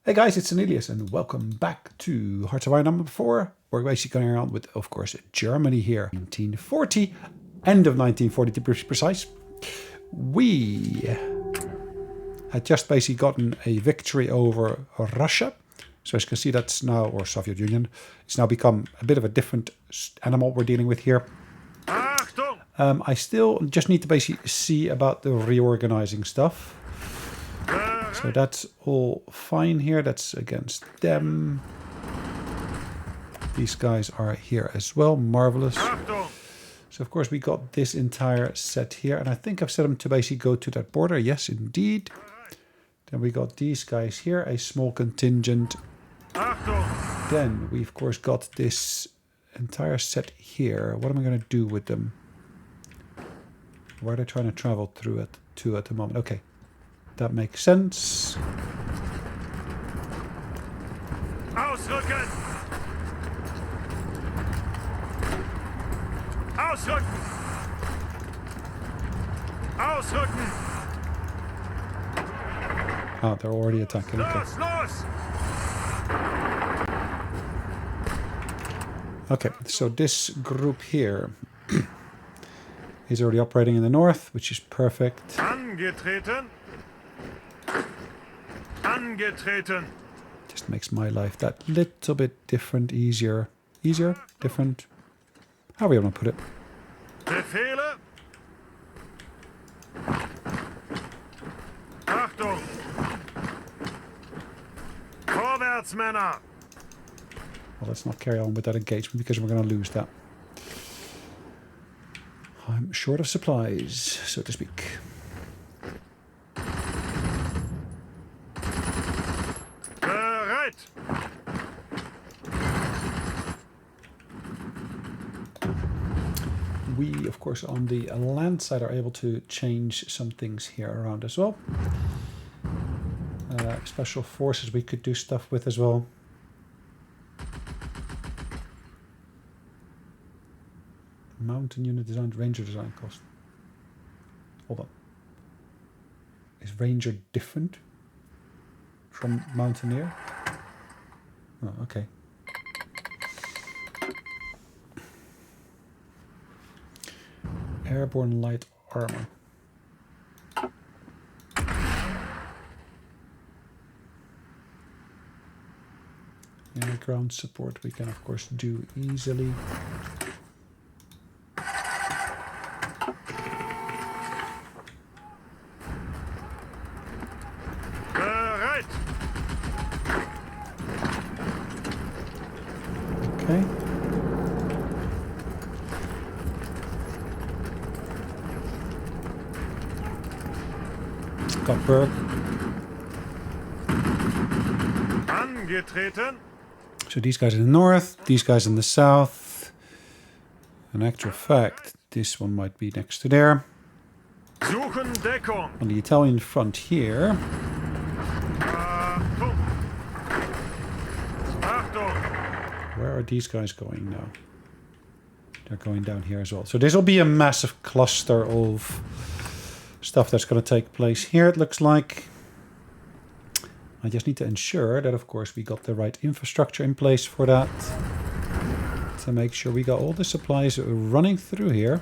Hey guys, it's Sonelias and welcome back to Hearts of Iron number 4. We're basically going around with, of course, Germany here. 1940, end of 1940 to be precise. We had just basically gotten a victory over Russia. So as you can see, that's now, or Soviet Union, it's now become a bit of a different animal we're dealing with here. I still just need to basically see about the reorganizing stuff. So that's all fine here. That's against them. These guys are here as well. Marvelous. So of course we got this entire set here. And I think I've set them to basically go to that border. Yes, indeed. Then we got these guys here. A small contingent. Then we of course got this entire set here. What am I going to do with them? Where are they trying to travel through it to at the moment? Okay. That makes sense. Ausrücken! Ausrücken! Ausrücken! Ah, they're already attacking. Okay. Los! Okay, so this group here is already operating in the north, which is perfect. Angetreten! Angetreten! Just makes my life that little bit different, easier. Easier? Different? However you want to put it. Befehle! Achtung! Vorwärts, Männer! Well, let's not carry on with that engagement because we're going to lose that. I'm short of supplies, so to speak. Bereit! We, of course, on the land side are able to change some things here around as well. Special forces we could do stuff with as well. Mountain unit design, ranger design cost. Hold on. Is ranger different from mountaineer? Oh, okay. Airborne light armor. Air ground support we can of course do easily. Bereit! Okay. Got Berg. Angetreten! So these guys in the north, these guys in the south. In actual fact, this one might be next to there. Suchen Deckung! On the Italian front here. Achtung! Achtung! Where are these guys going now? They're going down here as well. So this will be a massive cluster of stuff that's going to take place here, it looks like. I just need to ensure that, of course, we got the right infrastructure in place for that. To make sure we got all the supplies running through here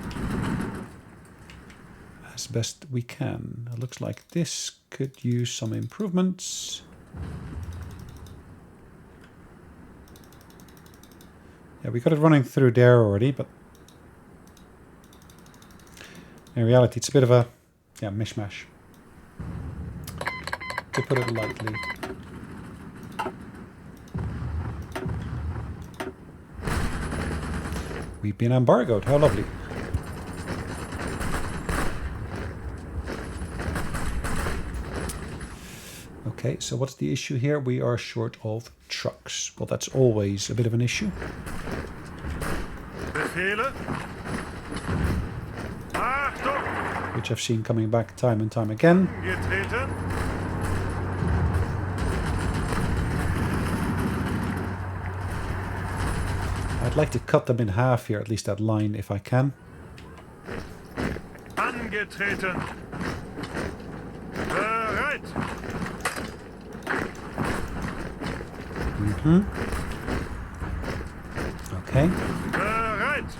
as best we can. It looks like this could use some improvements. Yeah, we got it running through there already, but in reality it's a bit of a mishmash, to put it lightly. We've been embargoed, how lovely. Okay, so what's the issue here? We are short of trucks. Well, that's always a bit of an issue. Befehle! Achtung! Which I've seen coming back time and time again. Angetreten! I'd like to cut them in half here, at least that line, if I can. Angetreten! Bereit! Okay. Bereit.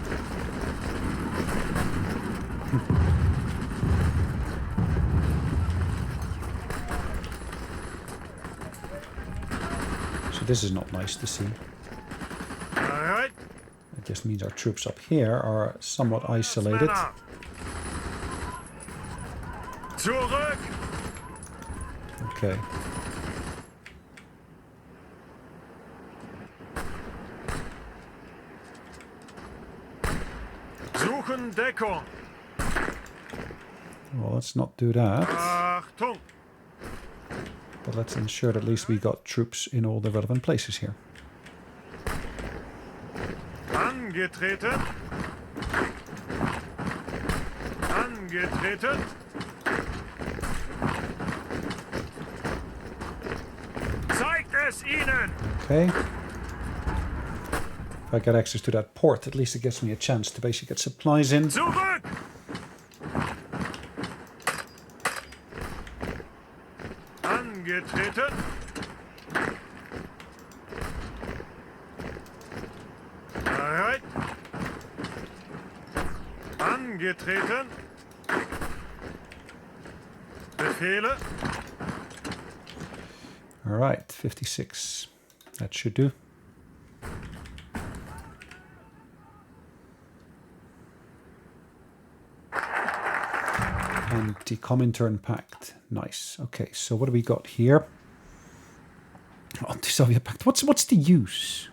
So this is not nice to see. Bereit. It just means our troops up here are somewhat isolated. Männer. Zurück. Okay. Suchen Deckung. Well, let's not do that. Achtung. But let's ensure that at least we got troops in all the relevant places here. Angetreten. Angetreten. Zeigt es ihnen. Okay. If I get access to that port, at least it gives me a chance to basically get supplies in. Zurück. Angetreten. Bereit. Angetreten. Befehle. All right, 56. That should do. Anti-Comintern Pact. Nice. Okay, so what do we got here? Anti-Soviet Pact. What's the use?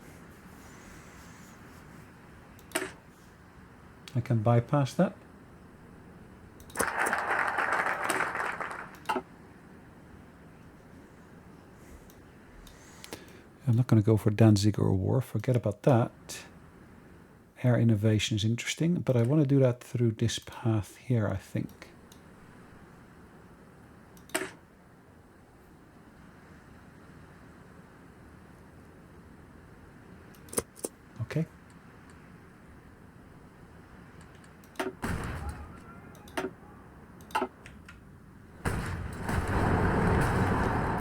I can bypass that. I'm not going to go for Danzig or war. Forget about that. Air innovation is interesting, but I want to do that through this path here, I think. Okay.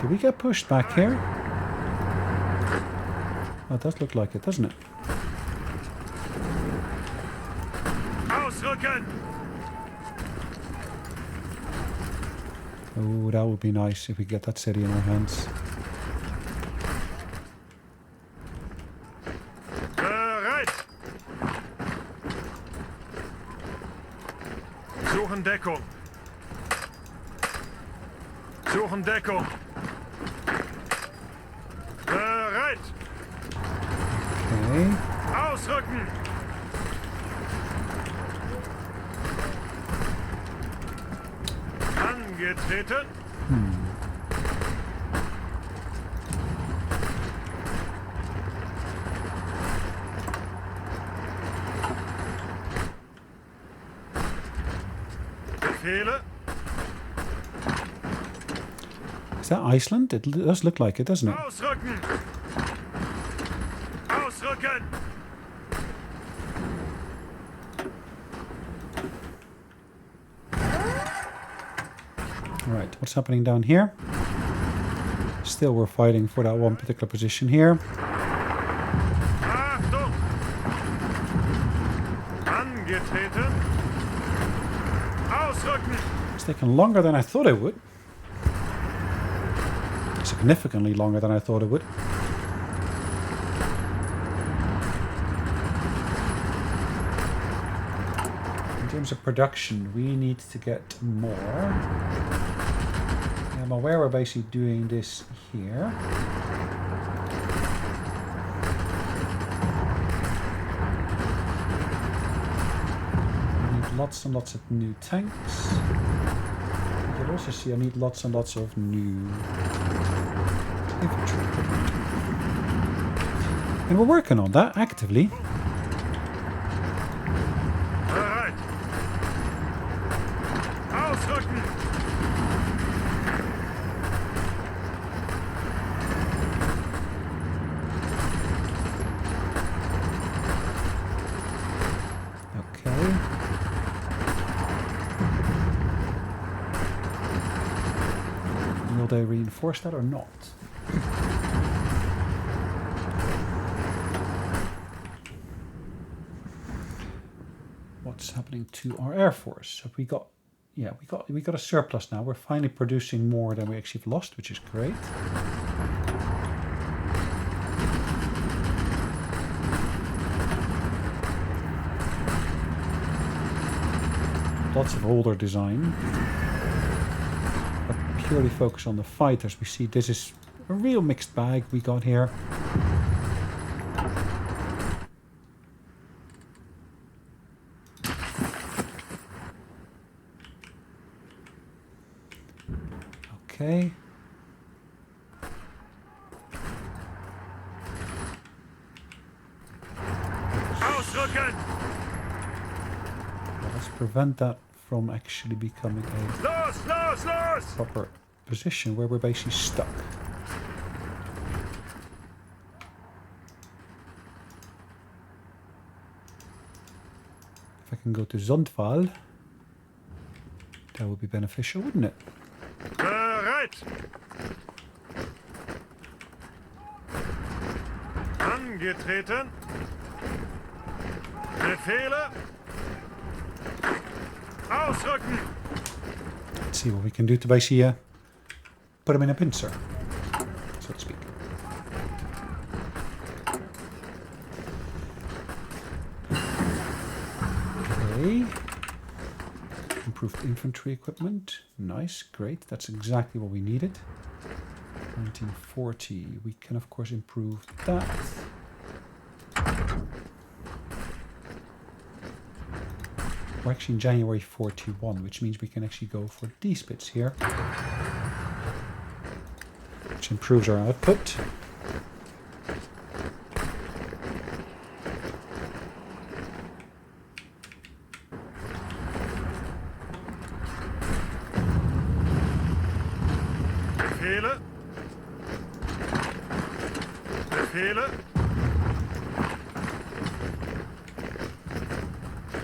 Did we get pushed back here? Oh, it does look like it, doesn't it? Ausrücken. Oh, that would be nice if we get that city in our hands. Bereit. Suchen Deckung. Suchen Deckung. Bereit. Okay. Ausrücken. Angetreten. Befehle. Is that Iceland? It does look like it, doesn't it? Ausrücken. Ausrücken. Right, what's happening down here? Still, we're fighting for that one particular position here. Achtung. Angetreten. Ausrücken. It's taken longer than I thought it would. Significantly longer than I thought it would. In terms of production, we need to get more. I'm aware we're basically doing this here. I need lots and lots of new tanks. You can also see I need lots and lots of new infantry. And we're working on that actively. Bereit. Ausrücken. Okay. Will they reinforce that or not? what's happening to our air force? Have we got? Yeah, we got a surplus now. We're finally producing more than we actually have lost, which is great. Lots of older design. But purely focus on the fighters. We see this is a real mixed bag we got here. Okay. Ausrücken! Let's prevent that from actually becoming a Los, los, los! proper position where we're basically stuck. If I can go to Zondval, that would be beneficial, wouldn't it? Bereit! Angetreten! Befehle! Ausrücken! Let's see what we can do to basically put him in a pincer, so to speak. Okay. Improved infantry equipment. Nice, great. That's exactly what we needed. 1940. We can of course improve that. We're actually in January 41, which means we can actually go for these bits here, which improves our output. Befehle! Befehle!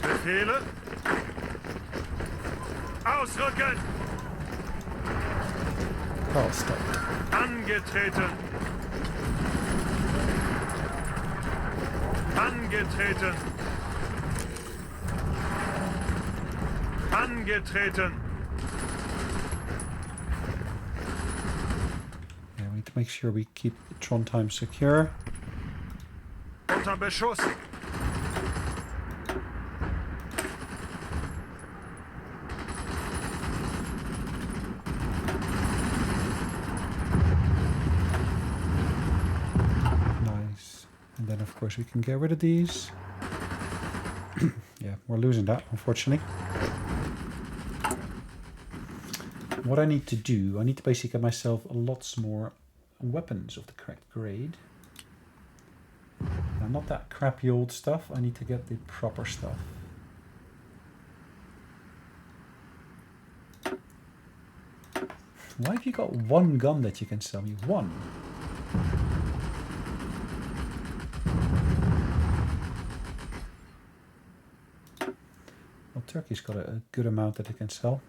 Befehle! Ausrücken! I'll stop. Angetreten! Angetreten! Angetreten! Yeah, we need to make sure we keep Trondheim secure. Unter Beschuss! Nice. And then of course we can get rid of these. Yeah, we're losing that, unfortunately. What I need to do, I need to basically get myself lots more weapons of the correct grade. Now, not that crappy old stuff, I need to get the proper stuff. Why have you got one gun that you can sell me? One? Well, Turkey's got a good amount that it can sell.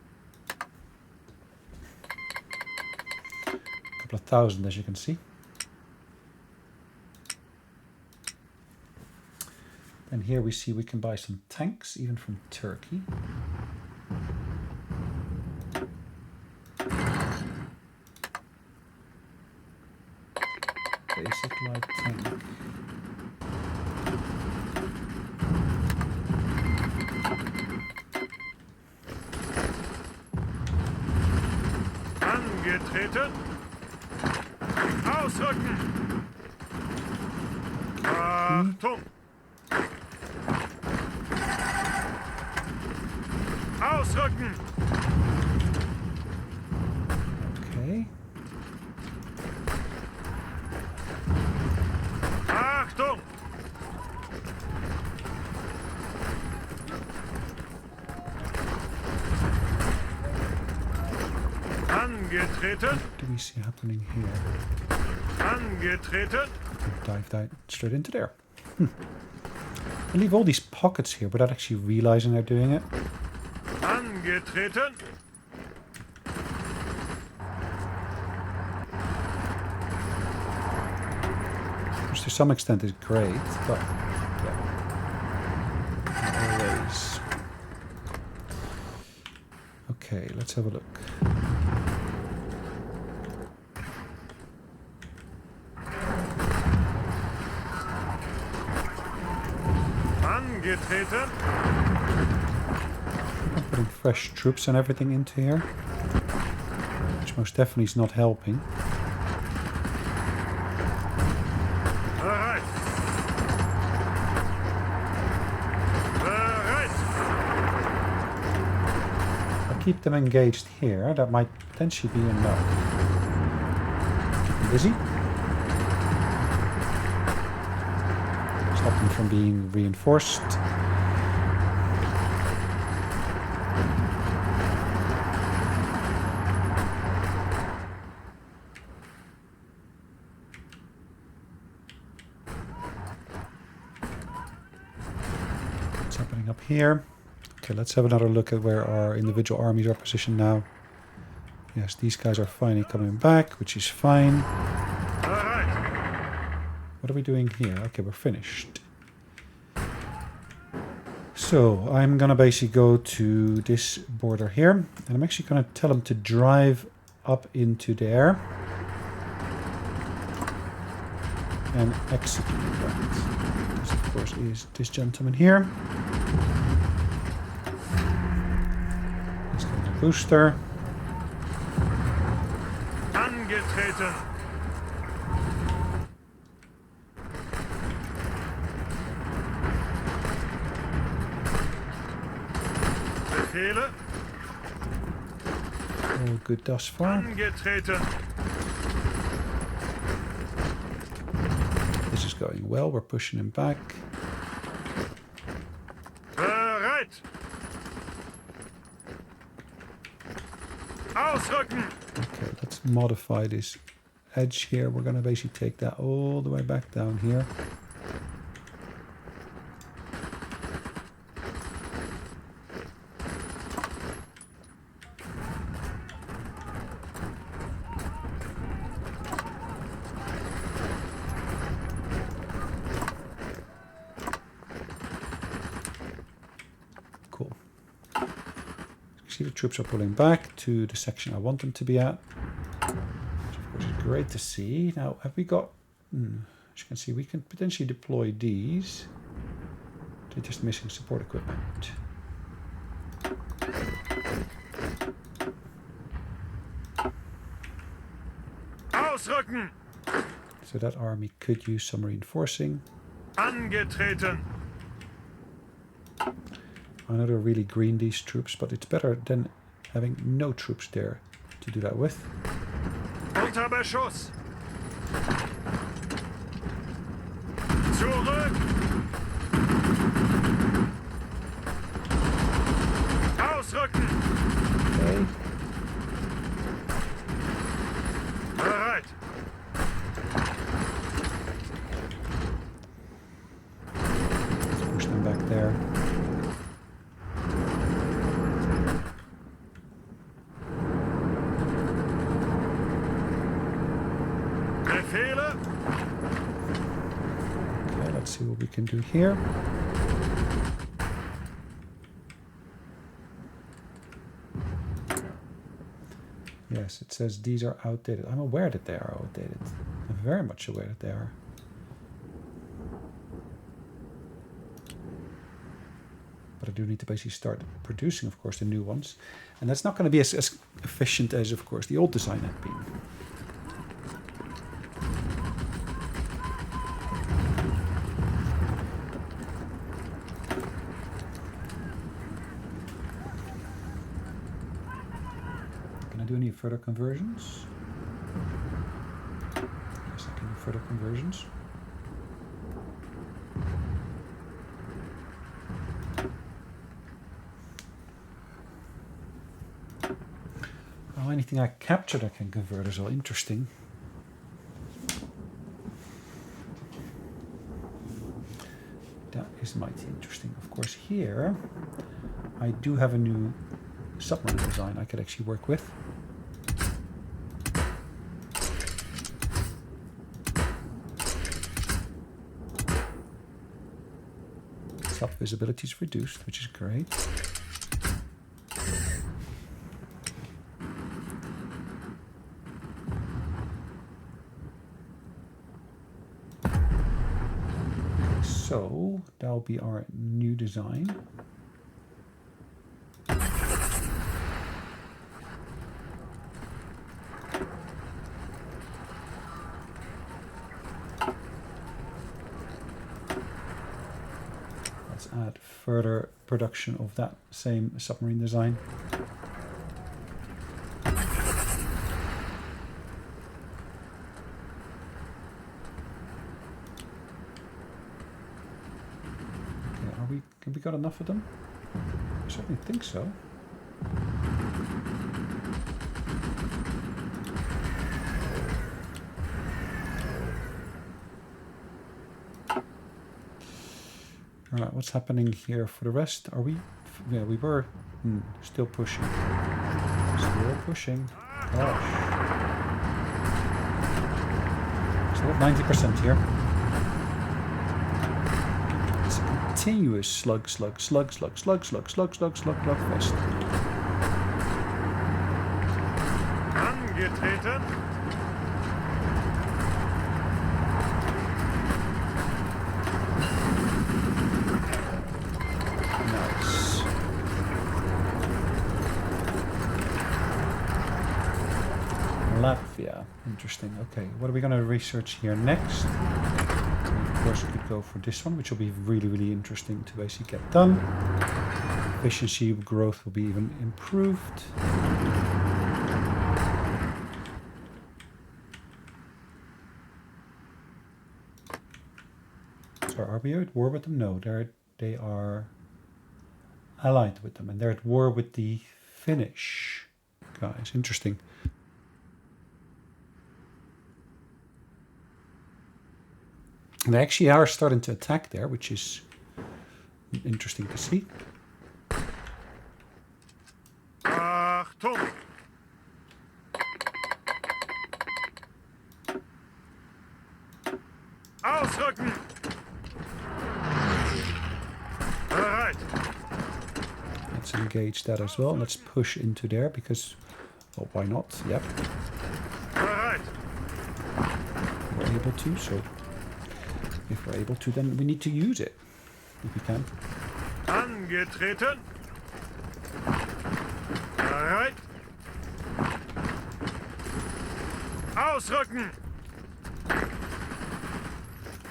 A couple of thousand, as you can see. And here we see we can buy some tanks, even from Turkey. Basic light tank. Angetreten! Ausrücken! Achtung! Ausrücken! Okay. Achtung! Angetreten! What do we see happening here? Angetreten! Dive that straight into there. I leave all these pockets here without actually realizing they're doing it. Angetreten! Which to some extent is great, but yeah, not always. Okay, let's have a look. Angetreten. I'm putting fresh troops and everything into here, which most definitely is not helping. Bereit. Bereit. If I keep them engaged here, that might potentially be enough. Keep them busy. Stop them from being reinforced. What's happening up here? Okay, let's have another look at where our individual armies are positioned now. Yes, these guys are finally coming back, which is fine. Bereit. What are we doing here? Okay, we're finished. So I'm gonna basically go to this border here, and I'm actually gonna tell them to drive up into there and execute that. This, of course, is this gentleman here. He's got a booster. Angetreten. Befehle. All good thus far. Angetreten. This is going well. We're pushing him back. Bereit. Ausrücken. Okay, let's modify this edge here. We're going to basically take that all the way back down here. Cool. See, the troops are pulling back to the section I want them to be at, which of course is great to see. Now, have we got... as you can see, we can potentially deploy these. They're just missing support equipment. Ausrücken. So that army could use some reinforcing. Angetreten. I know they're really green, these troops, but it's better than having no troops there to do that with. Unter Beschuss. Zurück. Ausrücken. Okay. Bereit. Let's push them back there. Befehle. Okay, let's see what we can do here. Yes, it says these are outdated. I'm aware that they are outdated. I'm very much aware that they are. But I do need to basically start producing, of course, the new ones. And that's not going to be as efficient as, of course, the old design had been. Can I do any further conversions? Yes, I can do further conversions. Oh, anything I captured I can convert is all interesting. That is mighty interesting. Of course, here I do have a new submarine design I could actually work with. Sub visibility is reduced, which is great. So that'll be our new design. Let's add further production of that same submarine design. Have we got enough of them? I certainly think so. Alright, what's happening here for the rest? Are we... Yeah, we were still pushing. Still pushing. Gosh. Still at 90% here. Continuous slug fest. Angetreten. Nice. Latvia. Interesting. Okay, what are we going to research here next? Of course, we could go for this one, which will be really, really interesting to basically get done. Efficiency growth will be even improved. So are we at war with them? No, they are allied with them, and they're at war with the Finnish guys. Interesting. And they actually are starting to attack there, which is interesting to see. Achtung! Ausrücken! Bereit! Let's engage that as well. Let's push into there because, well, why not? Yep. Bereit! We're able to, so if we're able to, then we need to use it, if we can. Angetreten! Bereit! Ausrücken!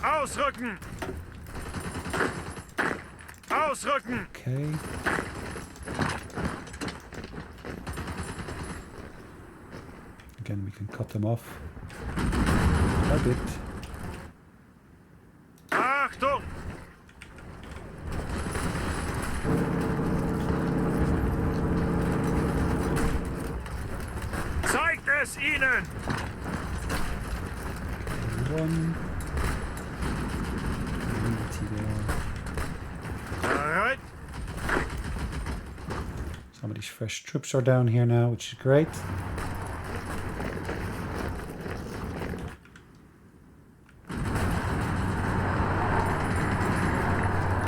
Ausrücken! Ausrücken! Okay. Again, we can cut them off a bit. Achtung! Zeigt es ihnen! One. Bereit! Some of these fresh troops are down here now, which is great.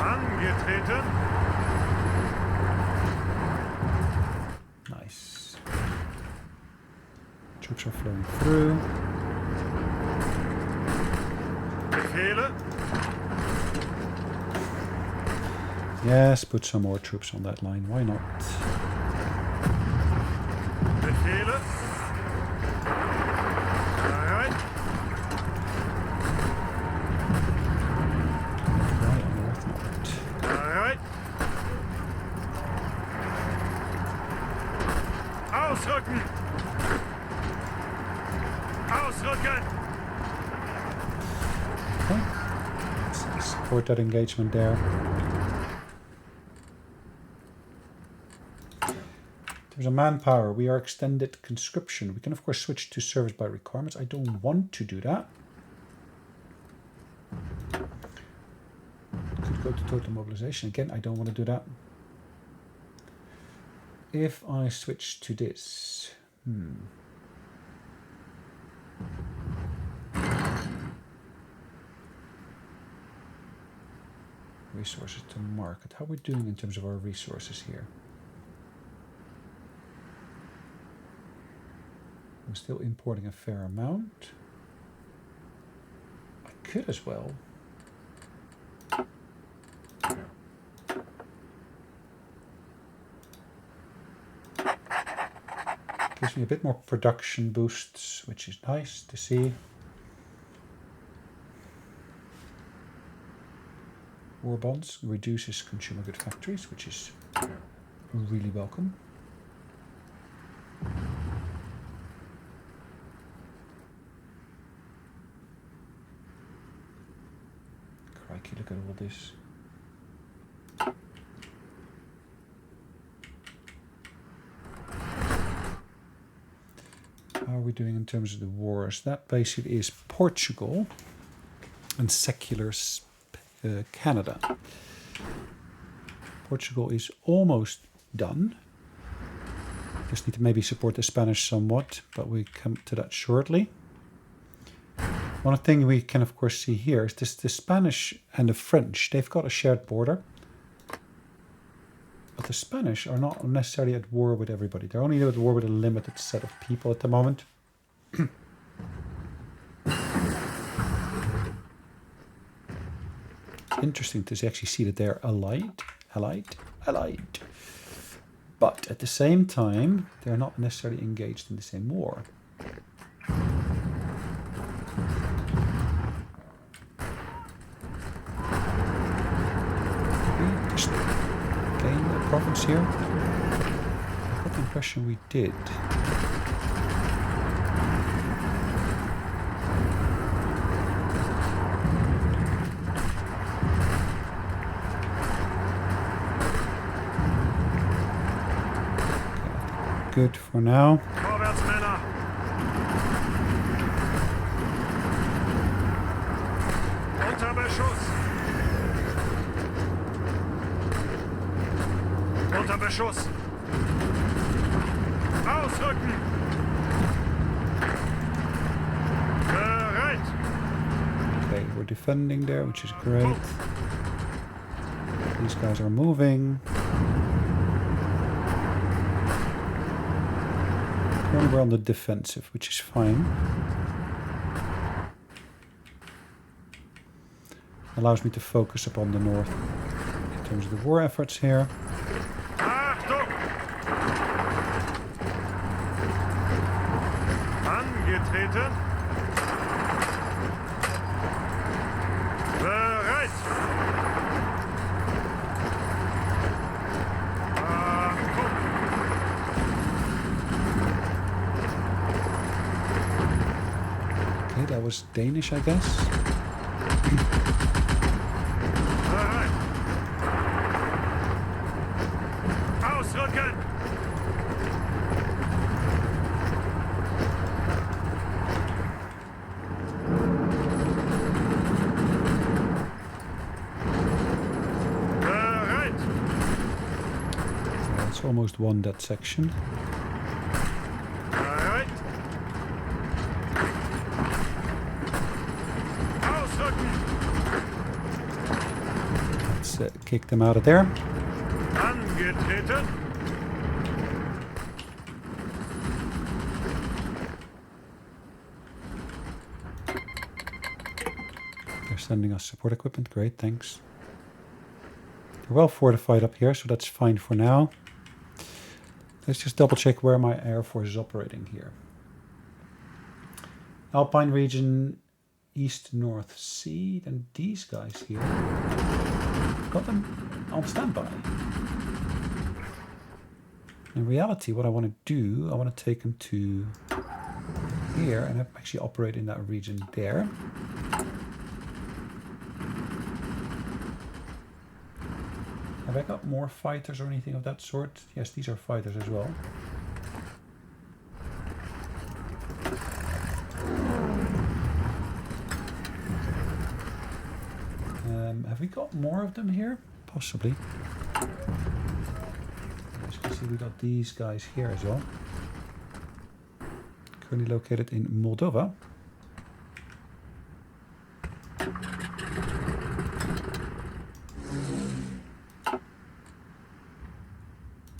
Angetreten! Nice. Troops are flowing through. Befehle! Yes, put some more troops on that line. Why not? Befehle! Bereit! Why on earth not? Bereit! Ausrücken! Ausrücken! Okay. Let's support that engagement there. There's a manpower. We are extended conscription. We can of course switch to service by requirements. I don't want to do that. Could go to total mobilization. Again, I don't want to do that. If I switch to this, resources to market. How are we doing in terms of our resources here? I'm still importing a fair amount. I could as well me a bit more production boosts, which is nice to see. War bonds reduces consumer good factories, which is really welcome. Crikey, look at all this. How are we doing in terms of the wars? That basically is Portugal and secular Canada. Portugal is almost done. Just need to maybe support the Spanish somewhat, but we come to that shortly. One thing we can of course see here is this: the Spanish and the French, they've got a shared border. But the Spanish are not necessarily at war with everybody. They're only at war with a limited set of people at the moment. Interesting to actually see that they're allied. But at the same time, they're not necessarily engaged in the same war. We just gained a province here. I got the impression we did. Good for now. Vorwärts, Männer! Unter Beschuss! Unter Beschuss! Ausrücken! Bereit! Okay, we're defending there, which is great. These guys are moving. We're on the defensive, which is fine. Allows me to focus upon the north in terms of the war efforts here. Achtung! Angetreten! Bereit! That was Danish, I guess. Bereit! Ausrücken! Bereit! It's almost won that section. Kick them out of there. Angetreten. They're sending us support equipment. Great, thanks. They're well fortified up here, so that's fine for now. Let's just double check where my air force is operating here. Alpine region, East North Sea. Then these guys here. Got them on standby. In reality, what I want to do, I want to take them to here and actually operate in that region there. Have I got more fighters or anything of that sort? Yes, these are fighters as well. Have we got more of them here? Possibly. As you can see, we got these guys here as well. Currently located in Moldova.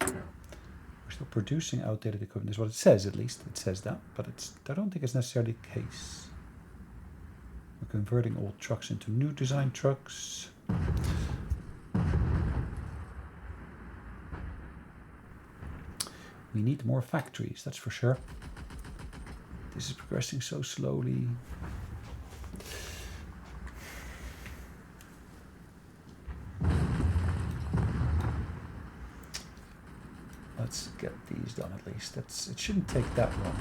We're still producing outdated equipment, is what it says at least. It says that, but I don't think it's necessarily the case. We're converting old trucks into new design trucks. We We need more factories, that's for sure. This is progressing so slowly. Let's get these done at least. It shouldn't take that long.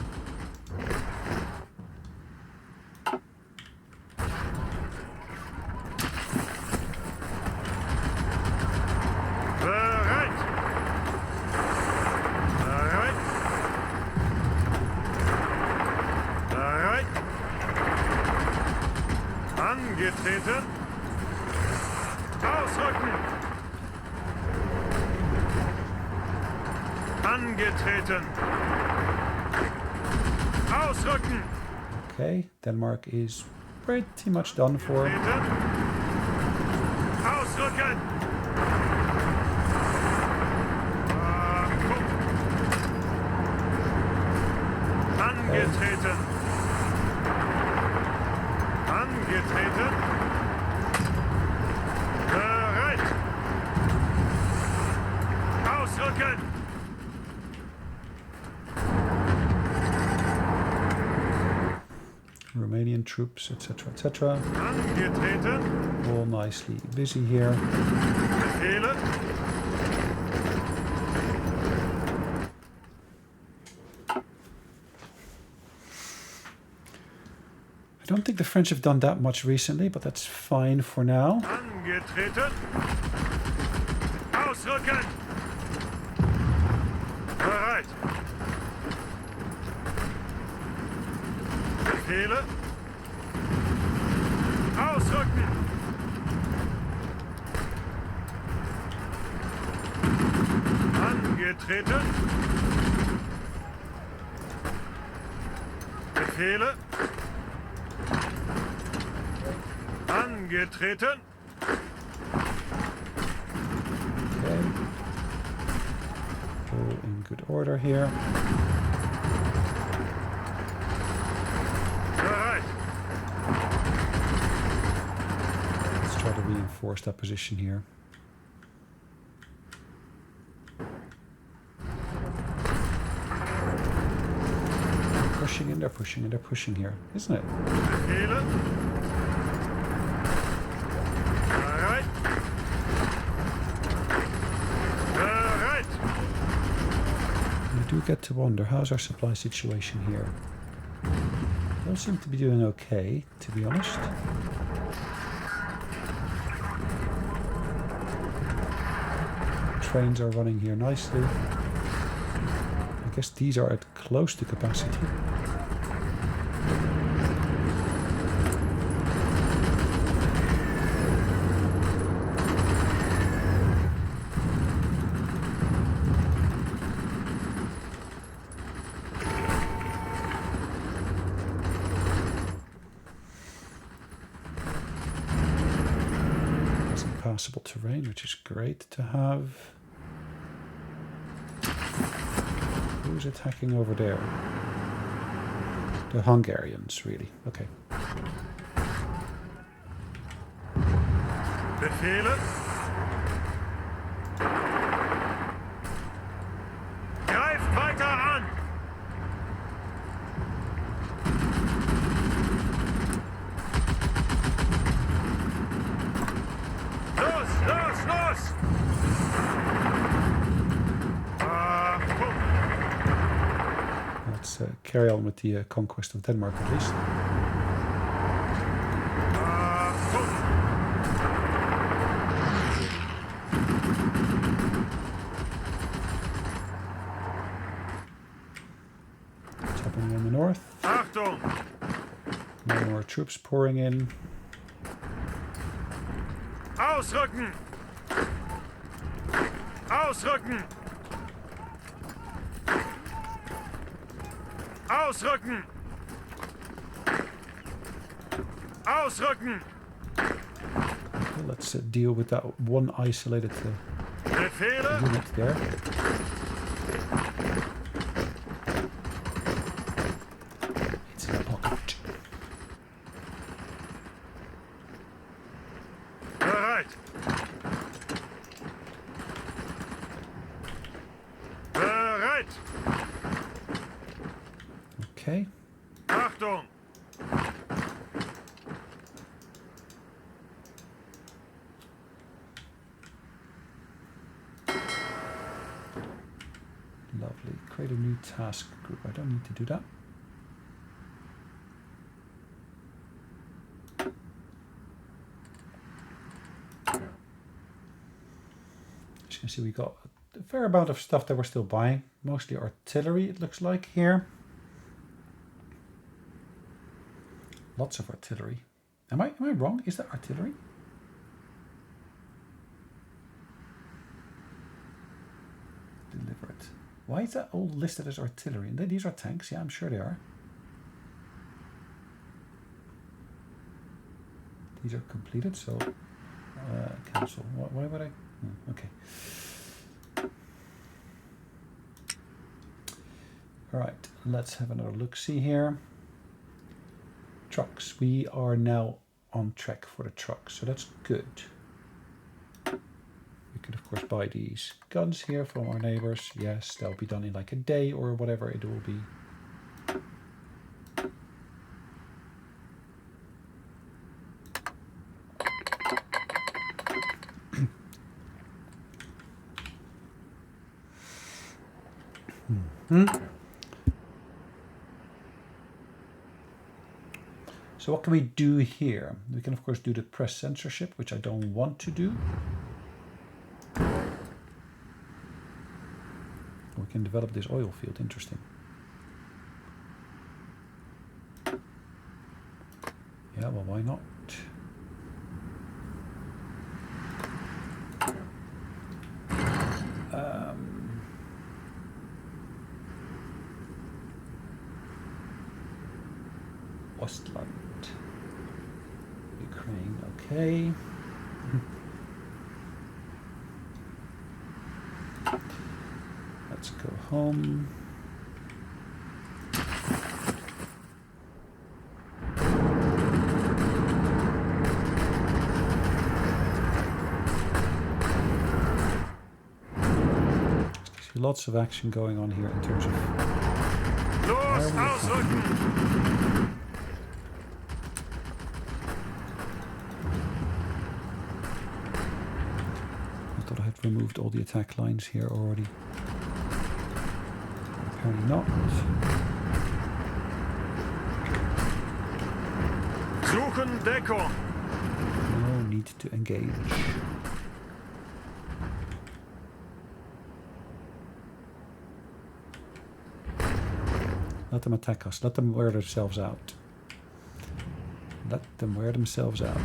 Angetreten. Ausrücken. Angetreten. Ausrücken. Okay, Denmark is pretty much done for. Treten. Ausrücken. Guck. Angetreten. Angetreten. Bereit. Ausrücken. Romanian troops, etc., etc. Angetreten. All nicely busy here. Befehle. I don't think the French have done that much recently, but that's fine for now. Angetreten. Ausrücken. Bereit. Befehle. Ausrücken. Angetreten. Befehle. Angetreten. Okay. All in good order here. Bereit. Let's try to reinforce that position here. Pushing and they're pushing and they're pushing here, isn't it? Befehle. Bereit. Bereit. We do get to wonder, how's our supply situation here? They all seem to be doing okay, to be honest. Trains are running here nicely. I guess these are at close to capacity. Some passable terrain, which is great to have. Who's attacking over there? The Hungarians, really. Okay. Befehle. Greift weiter an. Los, los, los. Guck. Let's carry on with the conquest of Denmark at least. Guck. What's happening in the north? Achtung. More troops pouring in. Ausrücken. Ausrücken. Ausrücken. Ausrücken. Okay, let's deal with that one isolated Befehle. unit there. It's in a pocket. Bereit. Bereit. Okay. Achtung! Lovely. Create a new task group. I don't need to do that. As you can see, we got a fair amount of stuff that we're still buying. Mostly artillery, it looks like here. Lots of artillery. Am I wrong? Is that artillery? Delivered. Why is that all listed as artillery? And these are tanks. Yeah, I'm sure they are. These are completed, so cancel. Why would I? Okay. All right, let's have another look-see here. Trucks. We are now on track for the trucks, so that's good. We could, of course, buy these guns here from our neighbors. Yes, they'll be done in like a day or whatever it will be. So what can we do here? We can, of course, do the press censorship, which I don't want to do. We can develop this oil field. Interesting. Yeah, well, why not? Westland. Ukraine, okay. Let's go home. See lots of action going on here in terms of... Los, ausrücken! I thought I had removed all the attack lines here already. Apparently not. Suchen Deckung! No need to engage. Let them attack us. Let them wear themselves out. Let them wear themselves out.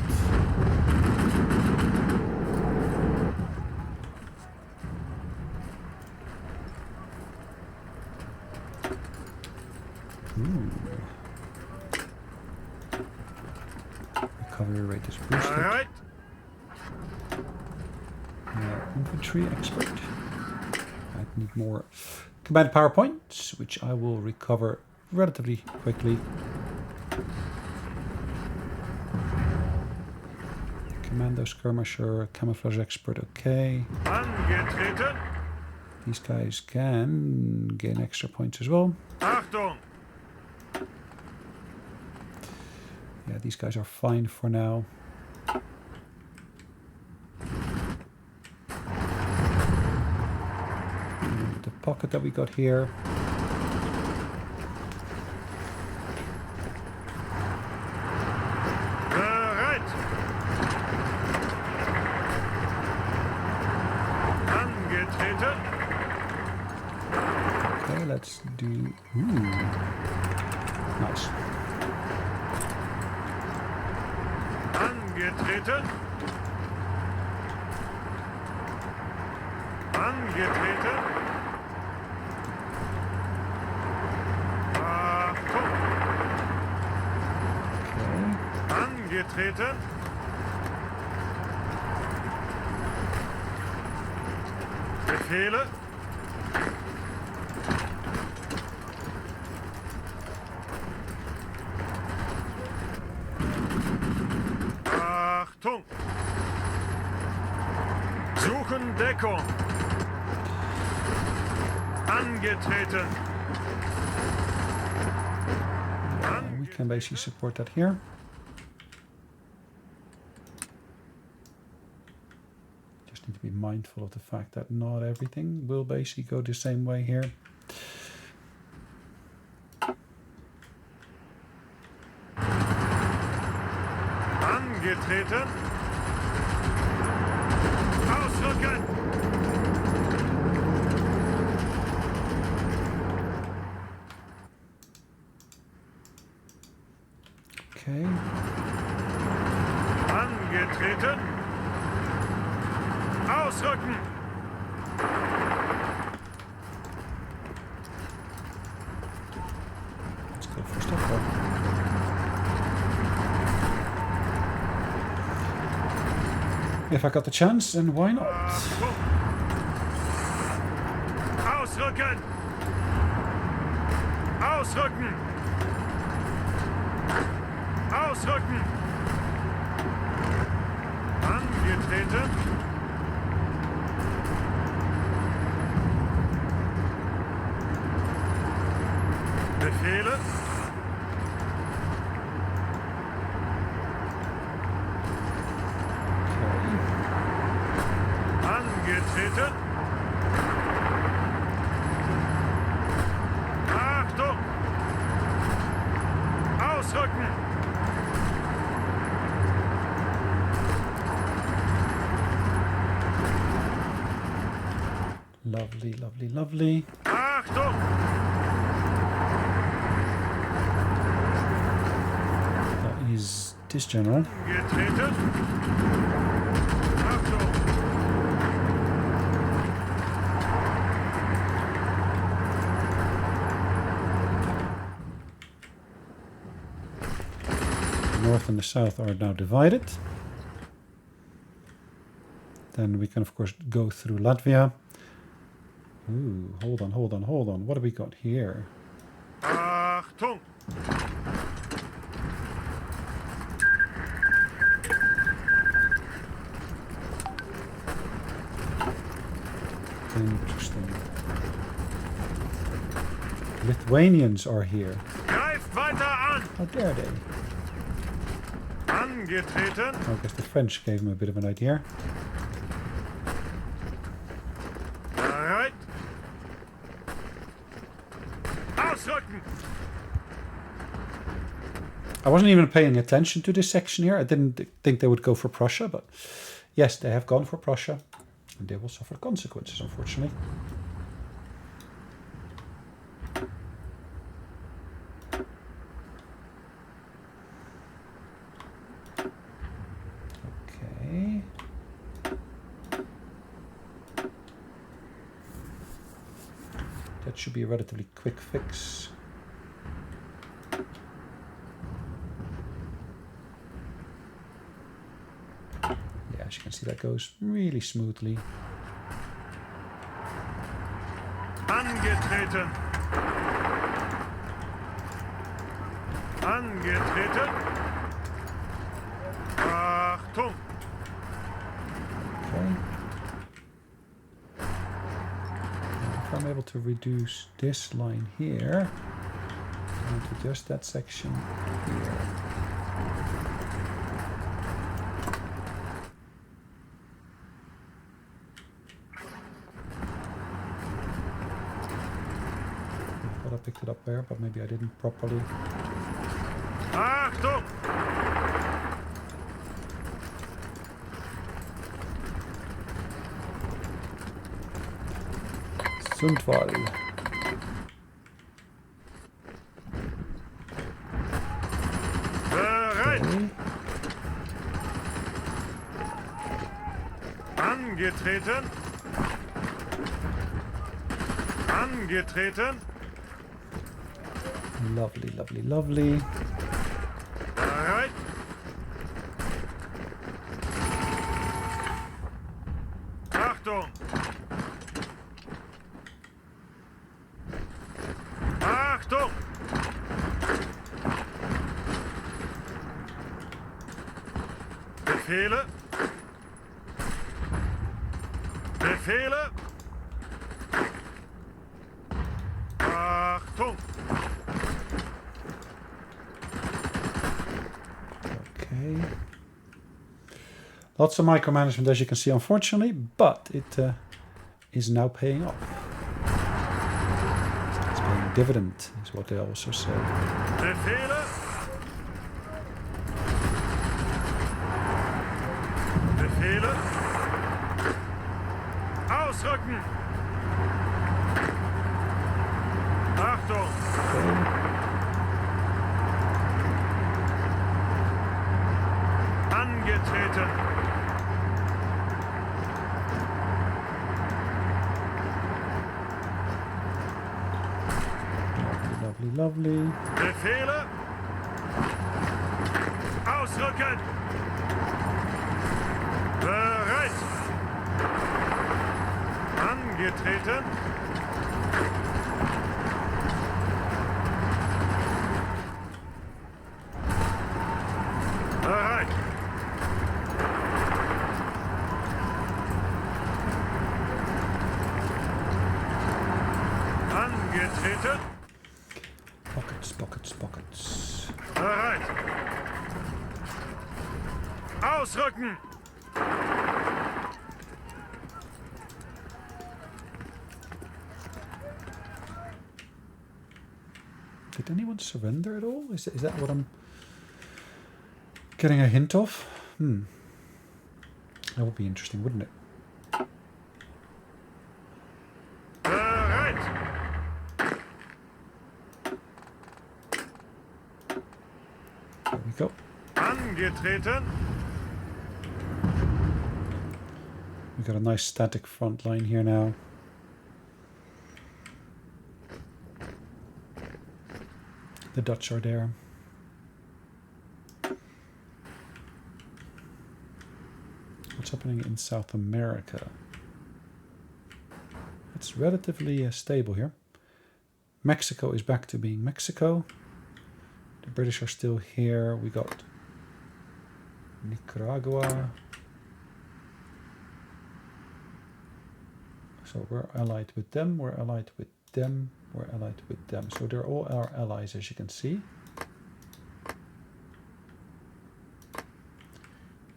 Ooh. Recovery rate is boosted. All right. Infantry expert. I need more command power points, which I will recover relatively quickly. Commando skirmisher, camouflage expert, okay. Angetreten! These guys can gain extra points as well. Achtung! Yeah, these guys are fine for now. The pocket that we got here. Bereit! Angetreten! Okay, let's do... Ooh. Nice. Angetreten! Angetreten! Achtung! Okay. Angetreten! Befehle! Achtung! Suchen Deckung! Angetreten! can basically support that here. Just need to be mindful of the fact that not everything will basically go the same way here. Angetreten. Ausrücken. Okay. Angetreten. Ausrücken. Let's go for step one. If I got the chance, then why not? Ausrücken. Ausrücken. Ausrücken. Angetreten. Befehle. Angetreten. Achtung. Ausrücken. Lovely, lovely, lovely. Achtung. That is this general. Angetreten. Achtung. The north and the south are now divided. Then we can of course go through Latvia. Ooh, hold on, hold on, hold on. What have we got here? Achtung. Interesting. Lithuanians are here. Greif weiter an. How dare they? Angetreten. I guess the French gave him a bit of an idea. Bereit. Ausrücken. I wasn't even paying attention to this section here. I didn't think they would go for Prussia, but yes, they have gone for Prussia. And they will suffer consequences, unfortunately. Okay. That should be a relatively quick fix. Yeah, as you can see, that goes really smoothly. Angetreten. Angetreten. Achtung. Okay. Now, if I'm able to reduce this line here, and to just that section here. I thought I picked it up there, but maybe I didn't properly. Achtung. Sundwall. Bereit. Okay. Angetreten. Angetreten. Lovely, lovely, lovely. Bereit. Achtung. Achtung. Befehle. Befehle. Achtung. Okay. Lots of micromanagement, as you can see, unfortunately, but it is now paying off. It's paying dividend, is what they also say. Befehle. Befehle. Ausrücken. Achtung. Okay. Angetreten. Lovely, lovely. Befehle. Ausrücken. Bereit. Angetreten. Bereit. Angetreten. Pockets, pockets, pockets. Bereit. Ausrücken. Did anyone surrender at all? Is that what I'm getting a hint of? That would be interesting, wouldn't it? Bereit. There we go. Angetreten. We got a nice static front line here now. The Dutch are there. What's happening in South America? It's relatively stable here. Mexico is back to being Mexico. The British are still here. We got Nicaragua. So we're allied with them, we're allied with them, we're allied with them. So they're all our allies, as you can see.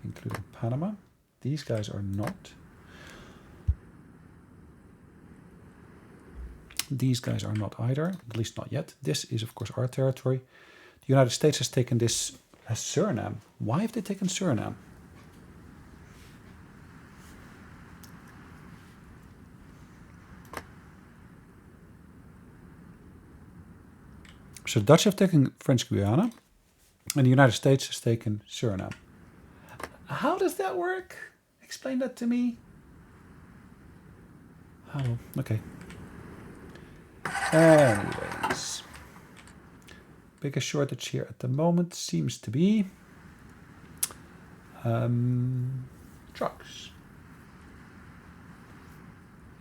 Including Panama. These guys are not. These guys are not either, at least not yet. This is, of course, our territory. The United States has taken this as Suriname. Why have they taken Suriname? So the Dutch have taken French Guiana, and the United States has taken Suriname. How does that work? Explain that to me. Oh, okay. Anyways. Biggest shortage here at the moment seems to be trucks.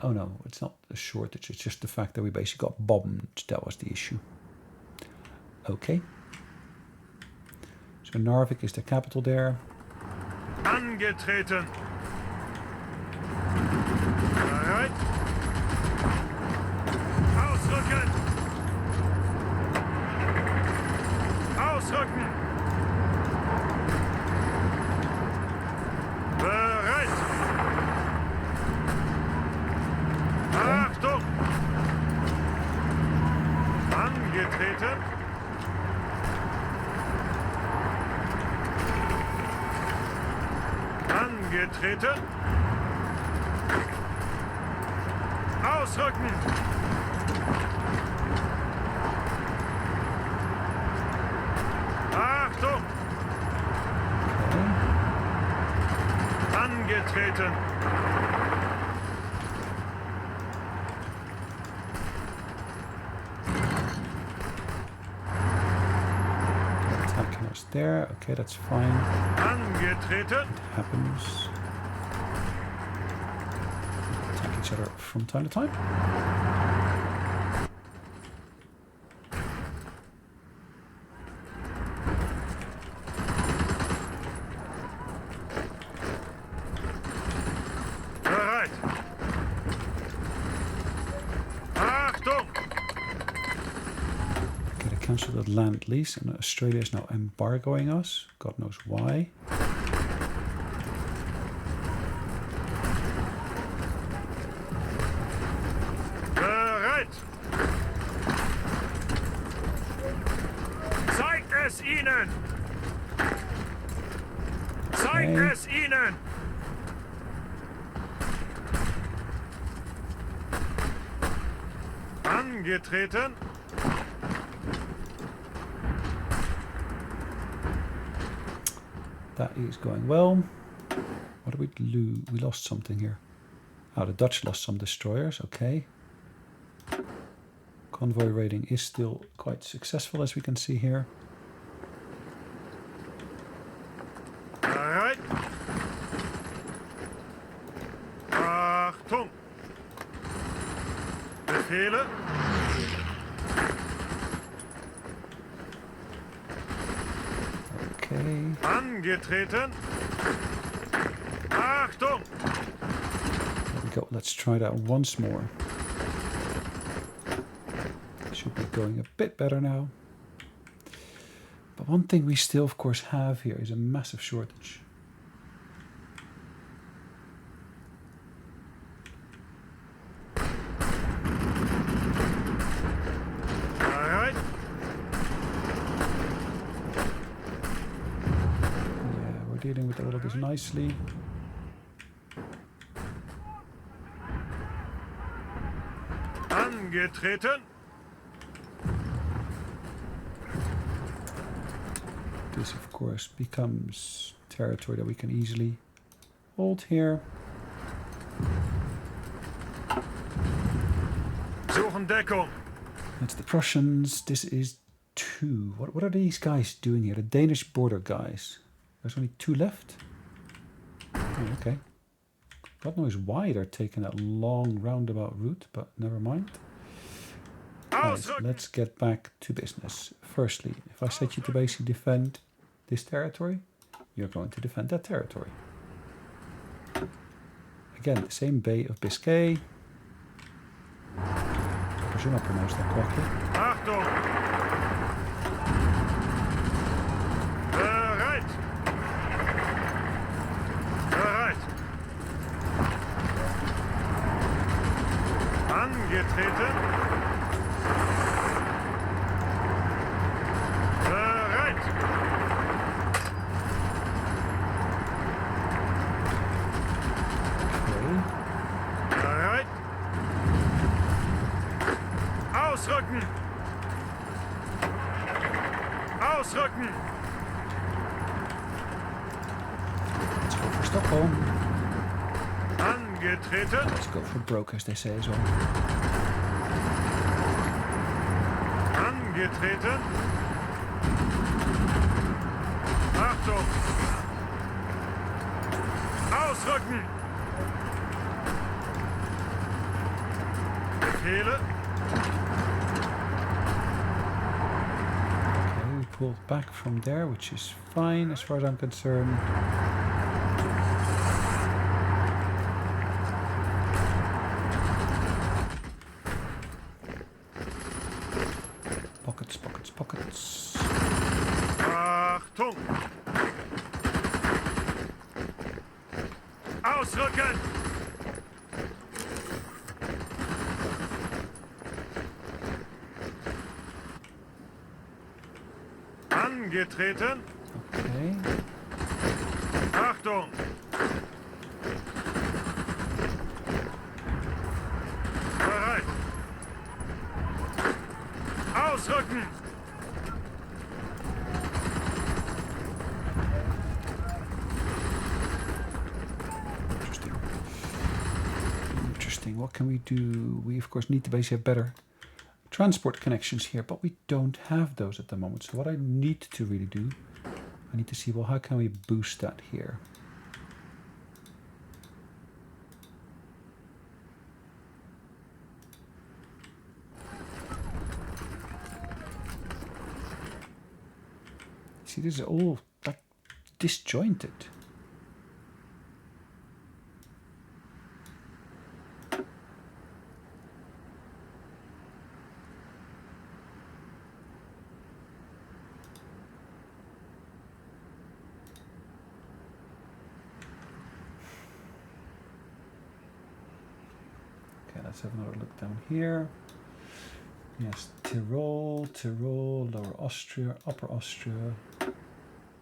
Oh no, it's not a shortage. It's just the fact that we basically got bombed. That was the issue. Okay. So Narvik is the capital there. Angetreten. Bereit. Ausrücken. Ausrücken. Bereit. Achtung. Angetreten. Angetreten. Ausrücken. Achtung. Angetreten. Attacking us there. Okay, that's fine. Angetreten. It happens. Attack each other from time to time. Bereit. Achtung. Get a cancelled the land lease, and Australia is now embargoing us. God knows why. Bereit! Zeigt es ihnen! Zeigt Okay. es ihnen! Angetreten! That is going well. What did we lose? We lost something here. Oh, the Dutch lost some destroyers. Okay. Convoy raiding is still quite successful, as we can see here. Bereit! Achtung! Befehle! Okay. Angetreten! Achtung! There we go. Let's try that once more. Should be going a bit better now. But one thing we still, of course, have here is a massive shortage. Bereit! Yeah, we're dealing with all of this nicely. Angetreten! This, of course, becomes territory that we can easily hold here. Suchen Deckung! That's the Prussians. This is 2. What are these guys doing here? The Danish border guys. There's only 2 left? Oh, okay. God knows why they're taking that long roundabout route, but never mind. Right, let's get back to business. Firstly, if I set you to basically defend this territory, you're going to defend that territory. Again, the same Bay of Biscay. I presume I pronounced that correctly. Achtung! Bereit! Bereit! Angetreten! Bereit! Okay. Bereit! Ausrücken! Ausrücken! Let's go for Stockholm. Angetreten! Let's go for broke, as they say as well. Angetreten! Achtung! Ausrücken! Befehle! Okay, we pulled back from there, which is fine as far as I'm concerned. Pockets, pockets, pockets. Achtung! Ausrücken! Angetreten! Okay. Achtung! Bereit! Ausrücken! Interesting. Interesting. What can we do? We, of course, need to basically have better transport connections here, but we don't have those at the moment. So what I need to really do, I need to see, well, how can we boost that here? See, this is all like disjointed. Let's have another look down here. Yes, Tyrol, Lower Austria, Upper Austria,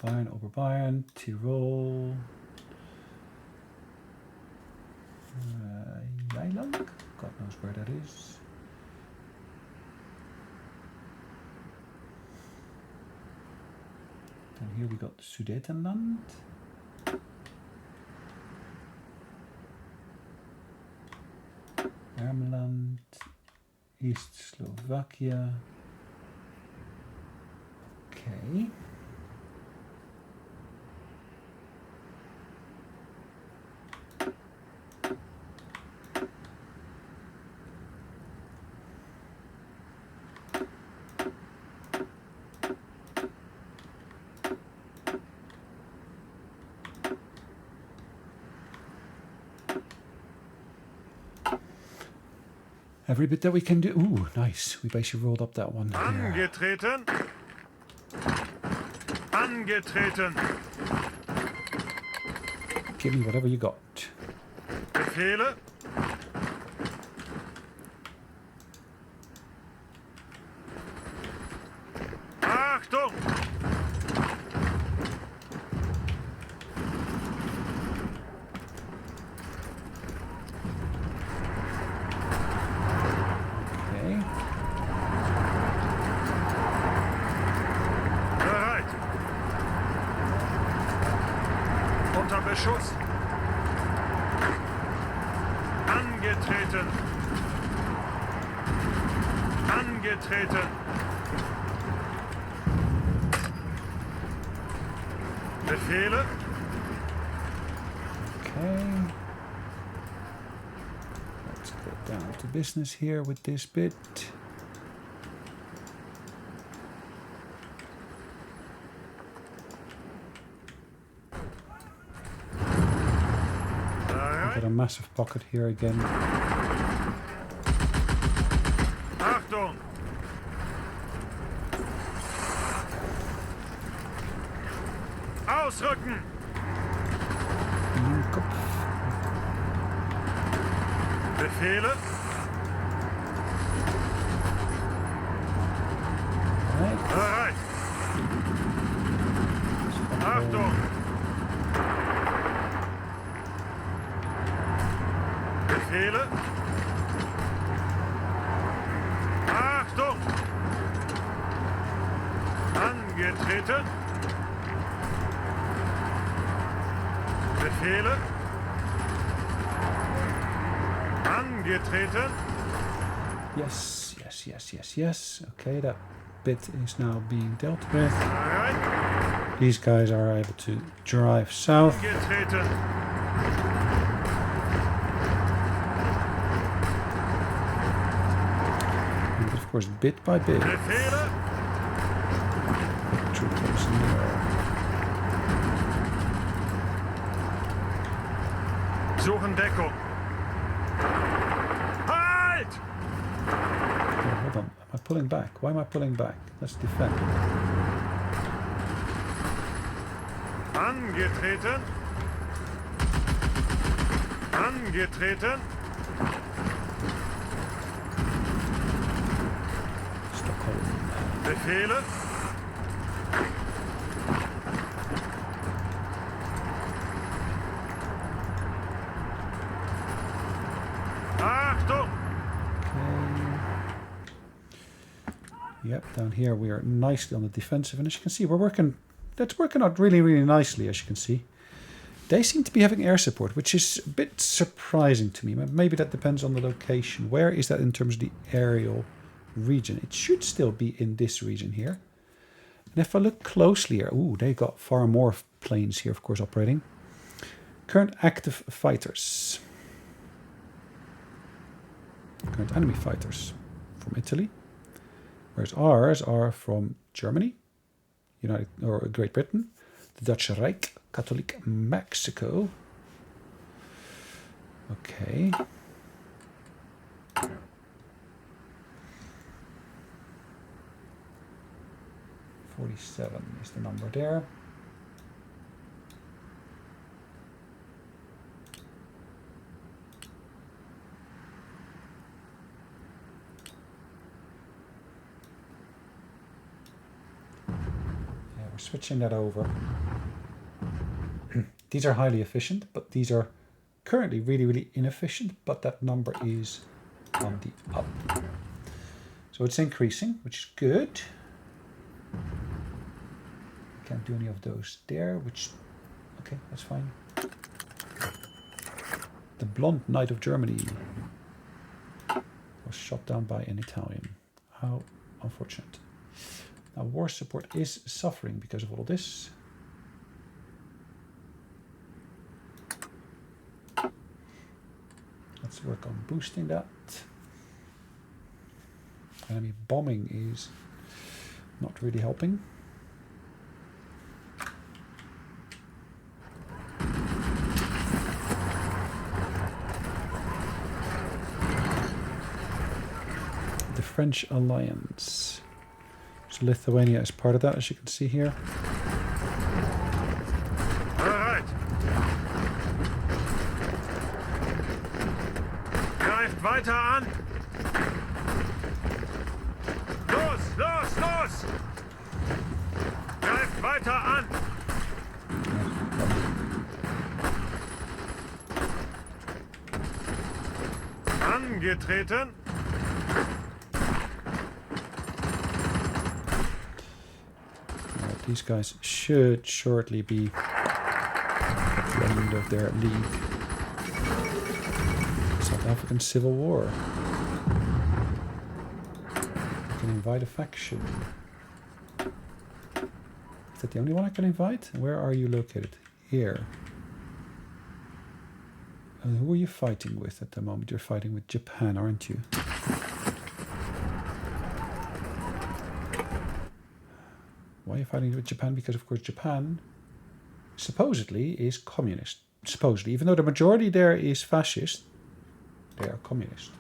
Bayern, Oberbayern, Tyrol, Jylland, God knows where that is. Then here we got Sudetenland. Ermeland, East Slovakia. Okay. Every bit that we can do. Ooh, nice. We basically rolled up that one. Angetreten. Angetreten. Give me whatever you got. Befehle. Achtung! Okay. Bereit. Unter Beschuss. Angetreten. Angetreten. Befehle. Okay. Let's get down to business here with this bit. Got a massive pocket here again. Achtung! Ausrücken! Kopf. Befehle. Right. Bereit. Achtung! Befehle. Achtung! Angetreten. Befehle. Angetreten. Yes, yes, yes, yes, yes. Okay, that bit is now being dealt with. Bereit. These guys are able to drive south. Angetreten. And of course, bit by bit, Befehle. victory comes nearer. Suchen Deckung. Halt! Oh, hold on. Am I pulling back? Why am I pulling back? Let's defend. Angetreten. Angetreten. Stockholm. Befehle. Achtung! Yep, down here we are nicely on the defensive, and as you can see, that's working out really, really nicely, as you can see. They seem to be having air support, which is a bit surprising to me. Maybe that depends on the location. Where is that in terms of the aerial region? It should still be in this region here. And if I look closely here, ooh, they got far more planes here, of course, operating. Current active fighters. Current enemy fighters from Italy. Whereas ours are from Germany, Great Britain, the Dutch Reich, Catholic Mexico. Okay. $47 is the number there. switching that over. These are highly efficient, but these are currently really, really inefficient, but that number is on the up. So it's increasing, which is good. Can't do any of those there, which, okay, that's fine. The Blonde Knight of Germany was shot down by an Italian. How unfortunate. Now war support is suffering because of all this. Let's work on boosting that. Enemy bombing is not really helping. The French alliance. So Lithuania is part of that, as you can see here. Bereit. Greift weiter an. Los, los, los. Greift weiter an. Angetreten. These guys should shortly be at the end of their league. South African Civil War. I can invite a faction. Is that the only one I can invite? Where are you located? Here. And who are you fighting with at the moment? You're fighting with Japan, aren't you? Why are you fighting with Japan? Because, of course, Japan supposedly is communist. Supposedly. Even though the majority there is fascist, they are communist.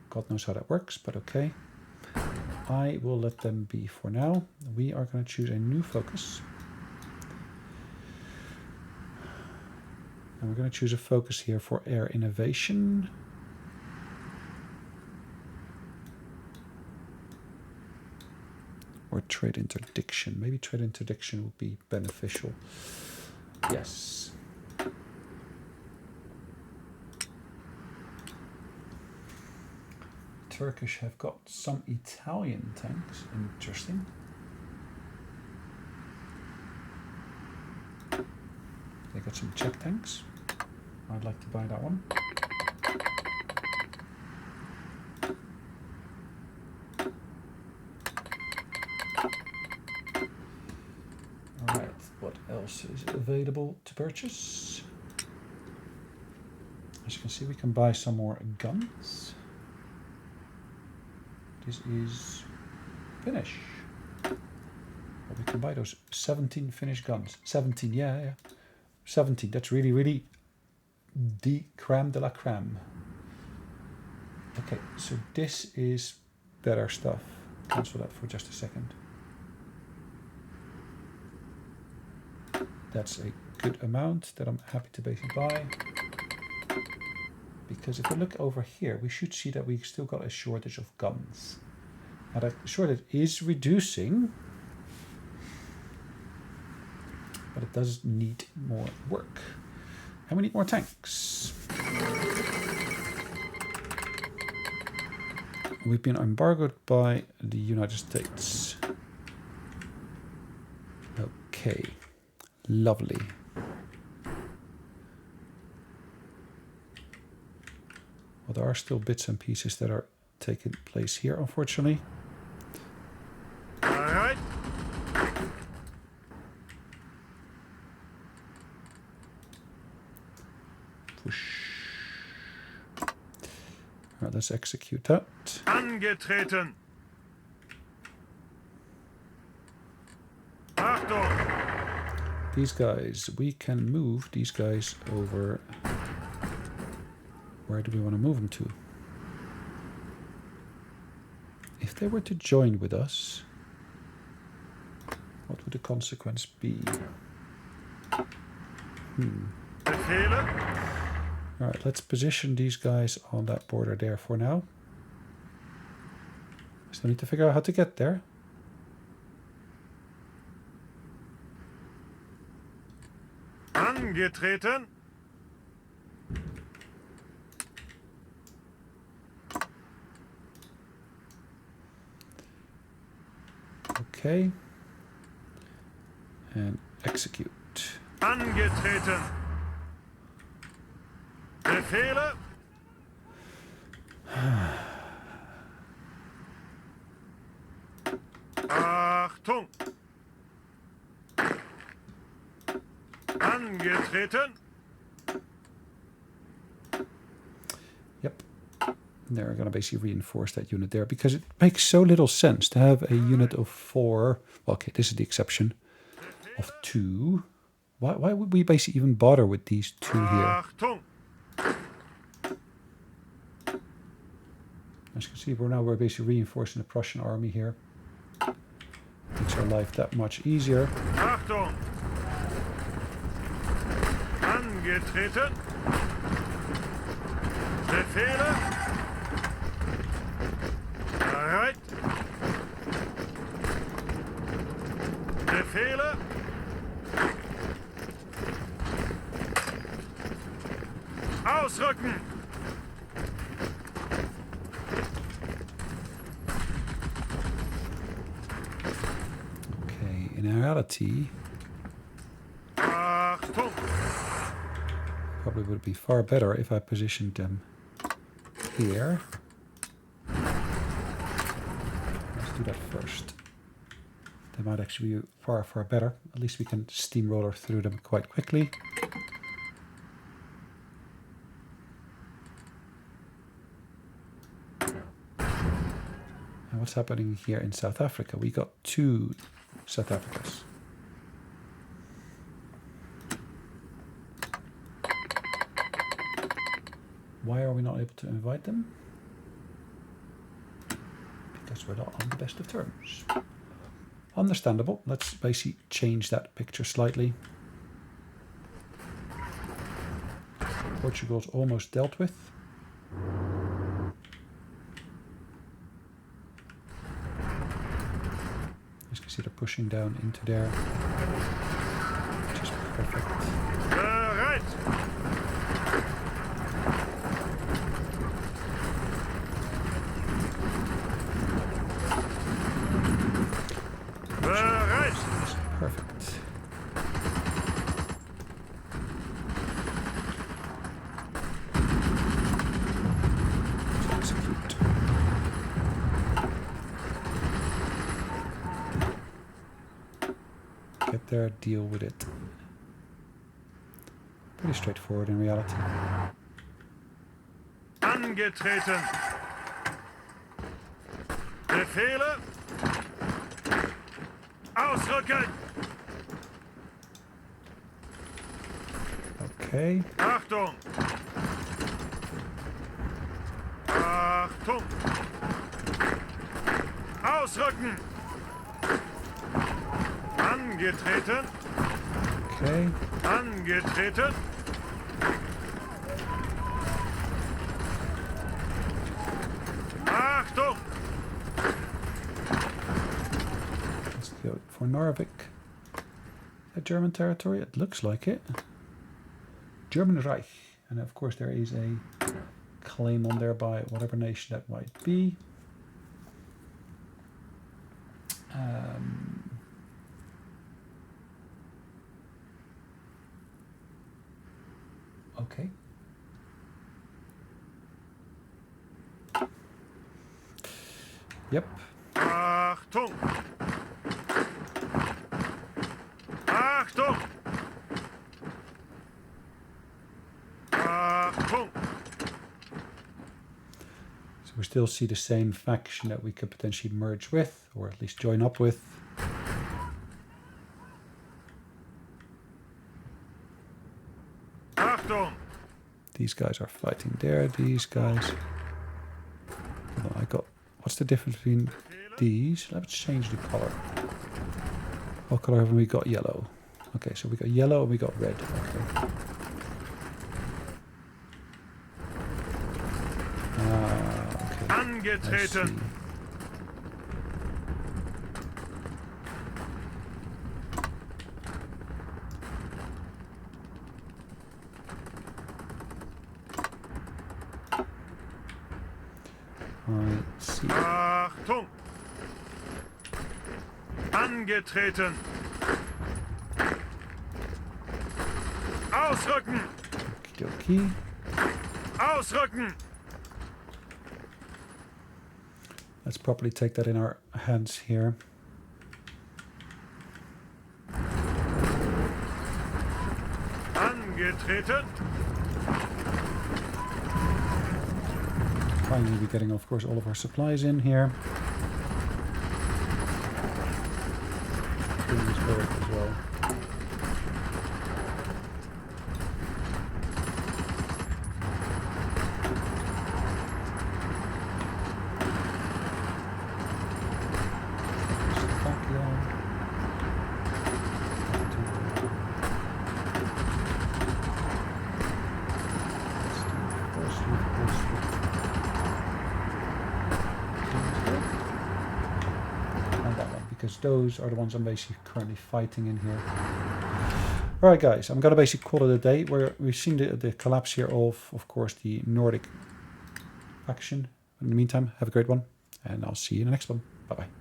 God knows how that works, but okay. I will let them be for now. We are going to choose a new focus. And we're going to choose a focus here for air innovation. Or trade interdiction. Maybe trade interdiction would be beneficial. Yes. Turkish have got some Italian tanks. Interesting. They got some Czech tanks. I'd like to buy that one. Alright, what else is available to purchase? As you can see, we can buy some more guns. This is Finnish. Well, we can buy those 17 Finnish guns. 17, yeah. 17, that's really, really the creme de la creme. Okay, so this is better stuff. Cancel that for just a second. That's a good amount that I'm happy to basically buy. Because if we look over here, we should see that we still got a shortage of guns. Now that shortage is reducing, but it does need more work. And we need more tanks. We've been embargoed by the United States. Okay, lovely. Well, there are still bits and pieces that are taking place here, unfortunately. All right. Push. All right, let's execute that. Angetreten. Achtung. These guys, we can move these guys over. Where do we want to move them to? If they were to join with us, what would the consequence be? Befehle. All right, let's position these guys on that border there for now. Still need to figure out how to get there. Angetreten. Okay. And execute. Angetreten. Befehle. Achtung. Angetreten. Yep. They're going to basically reinforce that unit there because it makes so little sense to have a unit of 4. Well, okay, this is the exception of 2. Why would we basically even bother with these 2 here? Achtung. As you can see, we're basically reinforcing the Prussian army here. Makes our life that much easier. Achtung. Angetreten. Befehle. Bereit. Befehle. Ausrücken. Okay, in reality, Achtung. probably would be far better if I positioned them here. Let's do that first. They might actually be far, far better. At least we can steamroller through them quite quickly. And what's happening here in South Africa? We got 2 South Africas. Why are we not able to invite them? Because we're not on the best of terms. Understandable. Let's basically change that picture slightly. Portugal's almost dealt with. As you can see, they're pushing down into there, which is perfect. Bereit. Bereit. This is perfect. Let's execute. Get there, deal with it. Pretty straightforward in reality. Angetreten. Befehle. Ausrücken. Okay. Achtung. Achtung. Ausrücken. Angetreten. Okay. Angetreten. Achtung. Let's go for Narvik. A German territory? It looks like it. German Reich. And of course there is a claim on there by whatever nation that might be. Okay. Yep. Achtung. Achtung. Achtung. So we still see the same faction that we could potentially merge with, or at least join up with. Achtung. These guys are fighting there, these guys. Hold on, I got... What's the difference between these? Let's change the color. What color have we got? Yellow. Okay, so we got yellow and we got red. Okay. Okay. I Angetreten. see. I see. Achtung! Angetreten! Ausrücken! Okie Ausrücken! Let's properly take that in our hands here. Angetreten! Finally, we're getting, of course, all of our supplies in here. Doing this work as well. Because those are the ones I'm basically currently fighting in here. Alright guys, I'm going to basically call it a day. We've seen the collapse here of course, the Nordic faction. In the meantime, have a great one, and I'll see you in the next one. Bye-bye.